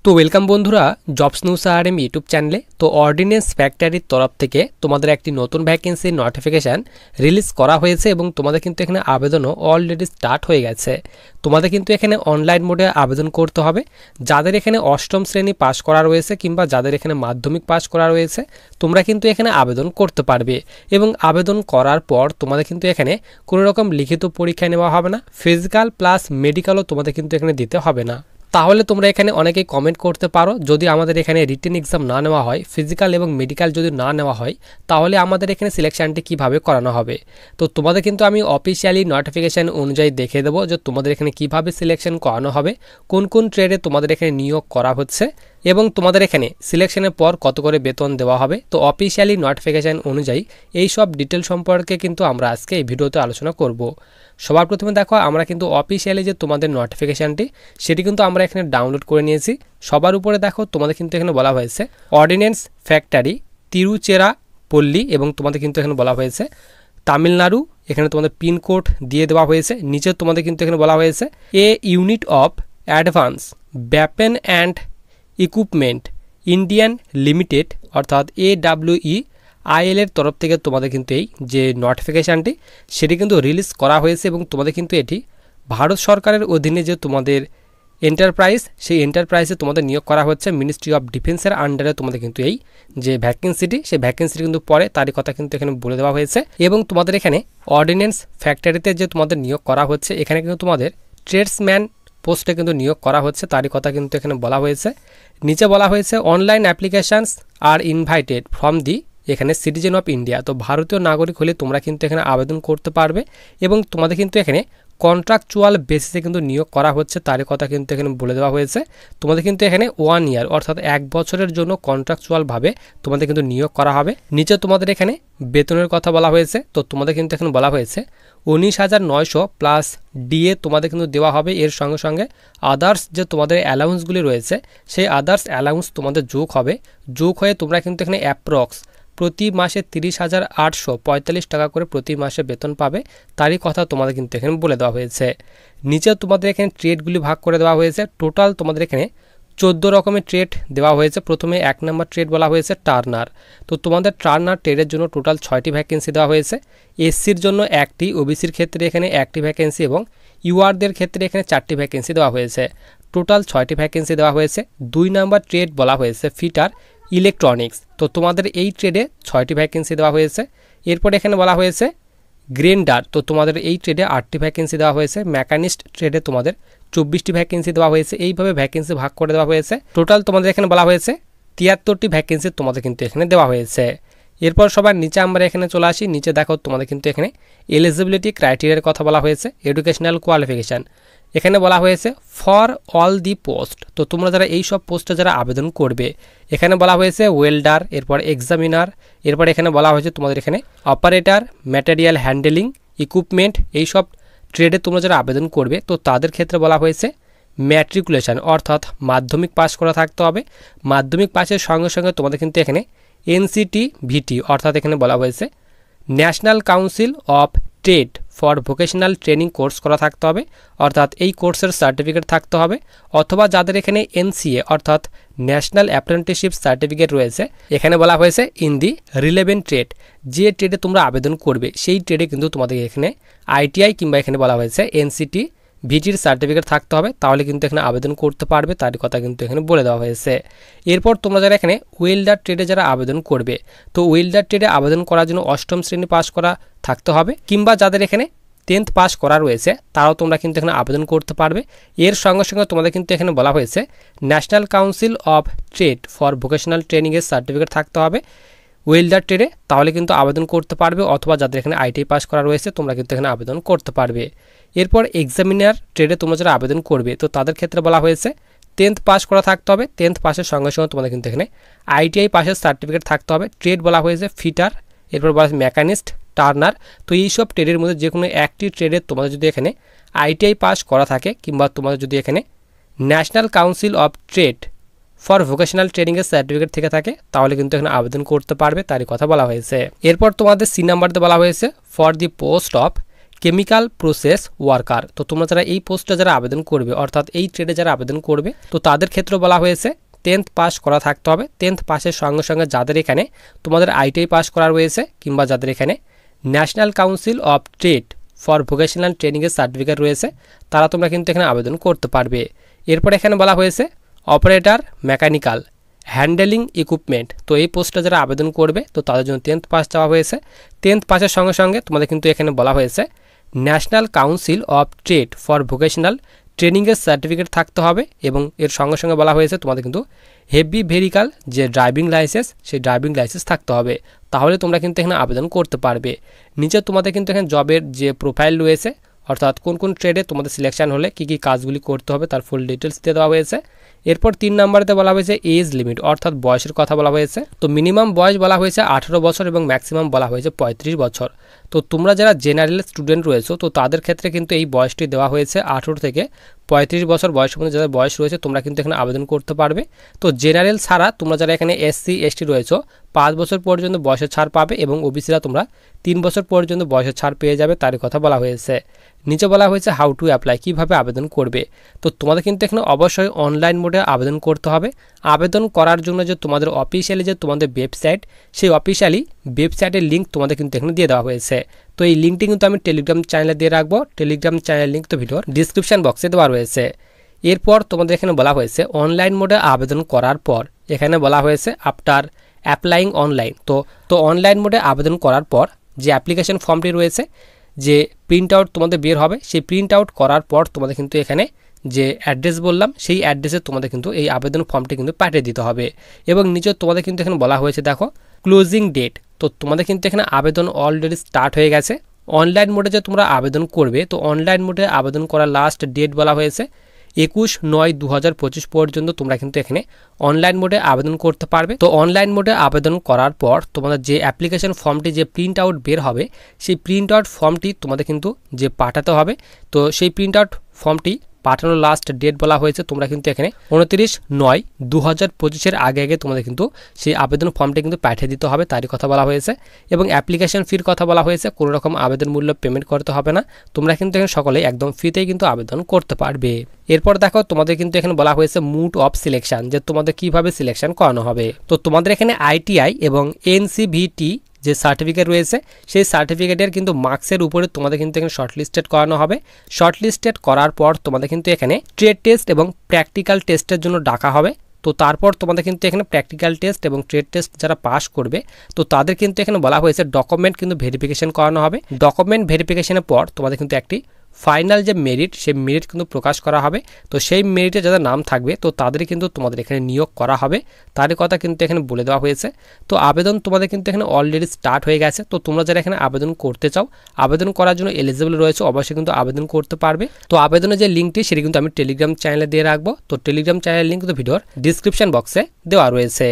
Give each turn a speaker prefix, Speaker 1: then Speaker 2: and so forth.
Speaker 1: তো ওয়েলকাম বন্ধুরা jobs news RM YouTube চ্যানেলে। তো অর্ডিন্যান্স ফ্যাক্টরির তরফ থেকে তোমাদের একটি নতুন ভ্যাকেন্সির নোটিফিকেশান রিলিজ করা হয়েছে এবং তোমাদের কিন্তু এখানে আবেদনও অলরেডি স্টার্ট হয়ে গেছে। তোমাদের কিন্তু এখানে অনলাইন মোডে আবেদন করতে হবে। যাদের এখানে অষ্টম শ্রেণী পাস করা রয়েছে কিংবা যাদের এখানে মাধ্যমিক পাস করা রয়েছে তোমরা কিন্তু এখানে আবেদন করতে পারবে এবং আবেদন করার পর তোমাদের কিন্তু এখানে কোনো রকম লিখিত পরীক্ষা নেওয়া হবে না, ফিজিক্যাল প্লাস মেডিকেলও তোমাদের কিন্তু এখানে দিতে হবে না। তাহলে তোমরা এখানে অনেকেই কমেন্ট করতে পারো যদি আমাদের এখানে রিটেন এক্সাম না নেওয়া হয়, ফিজিক্যাল এবং মেডিকেল যদি না নেওয়া হয় তাহলে আমাদের এখানে সিলেকশনটি কিভাবে করানো হবে। তো তোমাদের কিন্তু আমি অফিসিয়ালি নোটিফিকেশান অনুযায়ী দেখে দেবো যে তোমাদের এখানে কিভাবে সিলেকশন করানো হবে, কোন কোন ট্রেডে তোমাদের এখানে নিয়োগ করা হচ্ছে এবং তোমাদের এখানে সিলেকশনের পর কত করে বেতন দেওয়া হবে। তো অফিসিয়ালি নোটিফিকেশান অনুযায়ী এই সব ডিটেল সম্পর্কে কিন্তু আমরা আজকে এই ভিডিওতে আলোচনা করব। সবার প্রথমে দেখো আমরা কিন্তু অফিসিয়ালি যে তোমাদের নোটিফিকেশানটি সেটি কিন্তু আমরা এখানে ডাউনলোড করে নিয়েছি। সবার উপরে দেখো তোমাদের কিন্তু এখানে বলা হয়েছে অর্ডিন্যান্স ফ্যাক্টরি তিরুচিরাপল্লী এবং তোমাদের কিন্তু এখানে বলা হয়েছে তামিলনাড়ু। এখানে তোমাদের পিনকোড দিয়ে দেওয়া হয়েছে। নিচে তোমাদের কিন্তু এখানে বলা হয়েছে a unit of advance weapon and equipment Indian limited অর্থাৎ AWEIL এর তরফ থেকে তোমাদের কিন্তু এই যে নোটিফিকেশানটি সেটি কিন্তু রিলিজ করা হয়েছে এবং তোমাদের কিন্তু এটি ভারত সরকারের অধীনে যে তোমাদের এন্টারপ্রাইজ সেই এন্টারপ্রাইজে তোমাদের নিয়োগ করা হচ্ছে মিনিস্ট্রি অফ ডিফেন্সের আন্ডারে তোমাদের কিন্তু এই যে ভ্যাকেন্সিটি সেই ভ্যাকেন্সিটি কিন্তু পরে তারই কথা কিন্তু এখানে বলে দেওয়া হয়েছে এবং তোমাদের এখানে অর্ডিন্যান্স ফ্যাক্টরিতে যে তোমাদের নিয়োগ করা হচ্ছে এখানে কিন্তু তোমাদের ট্রেডসম্যান পোস্টে কিন্তু নিয়োগ করা হচ্ছে তারই কথা কিন্তু এখানে বলা হয়েছে। নিচে বলা হয়েছে online applications are invited from the এখানে সিটিজেন অফ ইন্ডিয়া। তো ভারতীয় নাগরিক হলে তোমরা কিন্তু এখানে আবেদন করতে পারবে এবং তোমাদের কিন্তু এখানে কন্ট্রাকচুয়াল বেসিসে কিন্তু নিয়োগ করা হচ্ছে তারই কথা কিন্তু এখানে বলে দেওয়া হয়েছে। তোমাদের কিন্তু এখানে 1 ইয়ার অর্থাৎ 1 বছরের জন্য কন্ট্রাকচুয়ালভাবে তোমাদের কিন্তু নিয়োগ করা হবে। নিচে তোমাদের এখানে বেতনের কথা বলা হয়েছে। তো তোমাদের কিন্তু এখানে বলা হয়েছে 19,900 প্লাস ডিএ তোমাদের কিন্তু দেওয়া হবে। এর সঙ্গে সঙ্গে আদার্স যে তোমাদের অ্যালাউন্সগুলি রয়েছে সেই আদার্স অ্যালাউন্স তোমাদের যোগ হবে। যোগ হয়ে তোমরা কিন্তু এখানে অ্যাপ্রক্স প্রতি মাসে 30,845 টাকা করে প্রতি মাসে বেতন পাবে তারই কথা তোমাদের কিন্তু এখানে বলে দেওয়া হয়েছে। নিচে তোমাদের এখানে ট্রেডগুলি ভাগ করে দেওয়া হয়েছে। টোটাল তোমাদের এখানে 14 রকমের ট্রেড দেওয়া হয়েছে। প্রথমে 1 নম্বর ট্রেড বলা হয়েছে টার্নার। তো তোমাদের টার্নার ট্রেডের জন্য টোটাল 6টি ভ্যাকেন্সি দেওয়া হয়েছে। এসসির জন্য 1টি, ওবিসির ক্ষেত্রে এখানে 1টি ভ্যাকেন্সি এবং ইউআরদের ক্ষেত্রে এখানে 4টি ভ্যাকেন্সি দেওয়া হয়েছে। টোটাল 6টি ভ্যাকেন্সি দেওয়া হয়েছে। 2 নম্বর ট্রেড বলা হয়েছে ফিটার ইলেকট্রনিক্স। তো তোমাদের এই ট্রেডে 6টি ভ্যাকেন্সি দেওয়া হয়েছে। এরপর এখানে বলা হয়েছে গ্রেন্ডার। তো তোমাদের এই ট্রেডে 8টি ভ্যাকেন্সি দেওয়া হয়েছে। মেকানিস্ট ট্রেডে তোমাদের 24টি ভ্যাকেন্সি দেওয়া হয়েছে। এইভাবে ভ্যাকেন্সি ভাগ করে দেওয়া হয়েছে। টোটাল তোমাদের এখানে বলা হয়েছে 73টি ভ্যাকেন্সি তোমাদের কিন্তু এখানে দেওয়া হয়েছে। এরপর সবার নিচে আমরা এখানে চলে আসি। নিচে দেখো তোমাদের কিন্তু এখানে এলিজিবিলিটি ক্রাইটেরিয়ার কথা বলা হয়েছে, এডুকেশনাল কোয়ালিফিকেশান। এখানে বলা হয়েছে ফর অল দি পোস্ট। তো তোমরা যারা এই সব পোস্টে যারা আবেদন করবে এখানে বলা হয়েছে ওয়েল্ডার, এরপর এক্সামিনার, এরপর এখানে বলা হয়েছে তোমাদের এখানে অপারেটর, ম্যাটেরিয়াল হ্যান্ডেলিং, ইকুইপমেন্ট, এই সব ট্রেডে তোমরা যারা আবেদন করবে তো তাদের ক্ষেত্রে বলা হয়েছে ম্যাট্রিকুলেশন অর্থাৎ মাধ্যমিক পাস করা থাকতে হবে। মাধ্যমিক পাসের সঙ্গে সঙ্গে তোমাদের কিন্তু এখানে NCTVT অর্থাৎ এখানে বলা হয়েছে national council of trade for vocational training course করা থাকতে হবে অর্থাৎ এই কোর্সের সার্টিফিকেট থাকতে হবে। অথবা যাদের এখানে NCA অর্থাৎ ন্যাশনাল অ্যাপ্রেন্টিসশিপ সার্টিফিকেট রয়েছে এখানে বলা হয়েছে ইন দি রিলেভেন্ট ট্রেড, যে ট্রেডে তোমরা আবেদন করবে সেই ট্রেডে কিন্তু তোমাদের এখানে ITI কিংবা এখানে বলা হয়েছে NCTVTর সার্টিফিকেট থাকতে হবে, তাহলে কিন্তু এখানে আবেদন করতে পারবে তার কথা কিন্তু এখানে বলে দেওয়া হয়েছে। এরপর তোমরা যারা এখানে ওয়েল্ডার ট্রেডে যারা আবেদন করবে তো ওয়েল্ডার ট্রেডে আবেদন করার জন্য অষ্টম শ্রেণী পাস করা থাকতে হবে কিংবা যাদের এখানে 10th পাস করা রয়েছে তারাও তোমরা কিন্তু এখানে আবেদন করতে পারবে। এর সঙ্গে সঙ্গে তোমাদের কিন্তু এখানে বলা হয়েছে national council of trade for vocational ট্রেনিংয়ের সার্টিফিকেট থাকতে হবে ওয়েল্ডার ট্রেডে, তাহলে কিন্তু আবেদন করতে পারবে। অথবা যাদের এখানে ITI পাস করা রয়েছে তোমরা কিন্তু এখানে আবেদন করতে পারবে। এরপর এক্সামিনার ট্রেডে তোমরা যারা আবেদন করবে তো তাদের ক্ষেত্রে বলা হয়েছে 10th পাস করা থাকতে হবে। 10th পাসের সঙ্গে সঙ্গে তোমাদের কিন্তু এখানে ITI পাসের সার্টিফিকেট থাকতে হবে। ট্রেড বলা হয়েছে ফিটার, এরপর বলা হয়েছে মেকানিস্ট, টার্নার। তো এইসব ট্রেডের মধ্যে যে কোনো একটি ট্রেডে তোমাদের যদি এখানে ITI পাস করা থাকে কিংবা তোমাদের যদি এখানে national council of trade for vocational ট্রেনিংয়ের সার্টিফিকেট থেকে থাকে তাহলে কিন্তু এখানে আবেদন করতে পারবে তারই কথা বলা হয়েছে। এরপর তোমাদের C নাম্বারতে বলা হয়েছে for the post of chemical process worker. তো তোমরা যারা এই পোস্টে যারা আবেদন করবে, অর্থাৎ এই ট্রেডে যারা আবেদন করবে, তো তাদের ক্ষেত্রে বলা হয়েছে 10th পাস করা থাকতে হবে। 10th পাসের সঙ্গে সঙ্গে যাদের এখানে তোমাদের ITI পাস করা রয়েছে, কিংবা যাদের এখানে national council of trade for vocational ট্রেনিংয়ের সার্টিফিকেট রয়েছে, তারা তোমরা কিন্তু এখানে আবেদন করতে পারবে। এরপর এখানে বলা হয়েছে অপারেটর মেকানিক্যাল হ্যান্ডেলিং ইকুইপমেন্ট। তো এই পোস্টে যারা আবেদন করবে, তো তাদের জন্য 10th পাস চাওয়া হয়েছে। 10th পাসের সঙ্গে সঙ্গে তোমাদের কিন্তু এখানে বলা হয়েছে national council of trade for vocational ট্রেনিংয়ের সার্টিফিকেট থাকতে হবে, এবং এর সঙ্গে সঙ্গে বলা হয়েছে তোমাদের কিন্তু হেভি ভেহিক্যাল যে ড্রাইভিং লাইসেন্স, সেই ড্রাইভিং লাইসেন্স থাকতে হবে, তাহলে তোমরা কিন্তু এখানে আবেদন করতে পারবে। নিচে তোমাদের কিন্তু এখানে জবের যে প্রোফাইল রয়েছে, অর্থাৎ কোন কোন ট্রেডে তোমাদের সিলেকশন হলে কী কী কাজগুলি করতে হবে তার ফুল ডিটেলস দিয়ে দেওয়া হয়েছে। এরপর 3 নম্বরেতে বলা হয়েছে এজ লিমিট, অর্থাৎ বয়সের কথা বলা হয়েছে। তো মিনিমাম বয়স বলা হয়েছে 18 বছর এবং ম্যাক্সিমাম বলা হয়েছে 35 বছর। তো তোমরা যারা জেনারেল স্টুডেন্ট রয়েছো, তো তাদের ক্ষেত্রে কিন্তু এই বয়সটি দেওয়া হয়েছে 18 থেকে 35 বছর বয়সের মধ্যে যাদের বয়স রয়েছে, তোমরা কিন্তু এখানে আবেদন করতে পারবে। তো জেনারেল ছাড়া তোমরা যারা এখানে SC ST রয়েছো 5 বছর পর্যন্ত বয়সের ছাড় পাবে, এবং ওবিসিরা তোমরা 3 বছর পর্যন্ত বয়সের ছাড় পেয়ে যাবে, তার কথা বলা হয়েছে। নিচে বলা হয়েছে হাউ টু অ্যাপ্লাই, কীভাবে আবেদন করবে। তো তোমাদের কিন্তু এখানে অবশ্যই অনলাইন মোডে আবেদন করতে হবে। আবেদন করার জন্য যে তোমাদের অফিসিয়ালি যে তোমাদের ওয়েবসাইট, সেই অফিসিয়ালি ওয়েবসাইটের লিঙ্ক তোমাদের কিন্তু এখানে দিয়ে দেওয়া হয়েছে। তো এই লিঙ্কটি কিন্তু আমি টেলিগ্রাম চ্যানেলে দিয়ে রাখবো। টেলিগ্রাম চ্যানেল লিঙ্ক তো ভিডিওর ডিসক্রিপশন বক্সে দেওয়া রয়েছে। এরপর তোমাদের এখানে বলা হয়েছে অনলাইন মোডে আবেদন করার পর, এখানে বলা হয়েছে আফটার অ্যাপ্লাইং অনলাইন। তো অনলাইন মোডে আবেদন করার পর যে অ্যাপ্লিকেশন ফর্মটি রয়েছে, যে প্রিন্ট আউট তোমাদের বের হবে, সেই প্রিন্ট আউট করার পর তোমাদের কিন্তু এখানে যে অ্যাড্রেস বললাম, সেই অ্যাড্রেসে তোমাদের কিন্তু এই আবেদন ফর্মটি কিন্তু পাঠিয়ে দিতে হবে। এবং নিচে তোমাদের কিন্তু এখানে বলা হয়েছে দেখো ক্লোজিং ডেট। তো তোমাদের কিন্তু এখানে আবেদন অলরেডি স্টার্ট হয়ে গেছে। অনলাইন মোডে যে তোমরা আবেদন করবে, তো অনলাইন মোডে আবেদন করার লাস্ট ডেট বলা হয়েছে 21/9/2025 পর্যন্ত তোমরা কিন্তু এখানে অনলাইন মোডে আবেদন করতে পারবে। তো অনলাইন মোডে আবেদন করার পর তোমাদের যে অ্যাপ্লিকেশন ফর্মটি যে প্রিন্ট আউট বের হবে, সেই প্রিন্ট আউট ফর্মটি তোমাদের কিন্তু যে পাঠাতে হবে। তো সেই প্রিন্ট আউট ফর্মটি পাঠানোর লাস্ট ডেট বলা হয়েছে তোমরা কিন্তু এখানে 29/9/2025 আগে তোমাদের কিন্তু সেই আবেদন ফর্মটি কিন্তু পাঠিয়ে দিতে হবে, তারই কথা বলা হয়েছে। এবং অ্যাপ্লিকেশন ফির কথা বলা হয়েছে, কোনো রকম আবেদন মূল্য পেমেন্ট করতে হবে না, তোমরা কিন্তু এখানে সকলে একদম ফ্রিতেই কিন্তু আবেদন করতে পারবে। এরপর দেখো তোমাদের কিন্তু এখানে বলা হয়েছে মুড অফ সিলেকশন, যে তোমাদের কিভাবে সিলেকশন করানো হবে। তো তোমাদের এখানে ITI এবং NCVT যে সার্টিফিকেট রয়েছে, সেই সার্টিফিকেটের কিন্তু মার্কসের উপরে তোমাদের কিন্তু এখানে শর্টলিস্টেড করানো হবে। শর্টলিস্টেড করার পর তোমাদের কিন্তু এখানে ট্রেড টেস্ট এবং প্র্যাকটিক্যাল টেস্টের জন্য ডাকা হবে। তো তারপর তোমাদের কিন্তু এখানে প্র্যাকটিক্যাল টেস্ট এবং ট্রেড টেস্ট যারা পাস করবে, তো তাদের কিন্তু এখানে বলা হয়েছে ডকুমেন্ট কিন্তু ভেরিফিকেশন করানো হবে। ডকুমেন্ট ভেরিফিকেশনের পর তোমাদের কিন্তু একটি ফাইনাল যে মেরিট, সেই মেরিট কিন্তু প্রকাশ করা হবে। তো সেই মেরিটে যাদের নাম থাকবে, তো তাদেরই কিন্তু তোমাদের এখানে নিয়োগ করা হবে, তারই কথা কিন্তু এখানে বলে দেওয়া হয়েছে। তো আবেদন তোমাদের কিন্তু এখানে অলরেডি স্টার্ট হয়ে গেছে। তো তোমরা যারা এখানে আবেদন করতে চাও, আবেদন করার জন্য এলিজিবল রয়েছে, অবশ্যই কিন্তু আবেদন করতে পারবে। তো আবেদনের যে লিঙ্কটি, সেটি কিন্তু আমি টেলিগ্রাম চ্যানেলে দিয়ে রাখবো। তো টেলিগ্রাম চ্যানেলের লিঙ্ক কিন্তু ভিডিওর ডিসক্রিপশন বক্সে দেওয়া রয়েছে।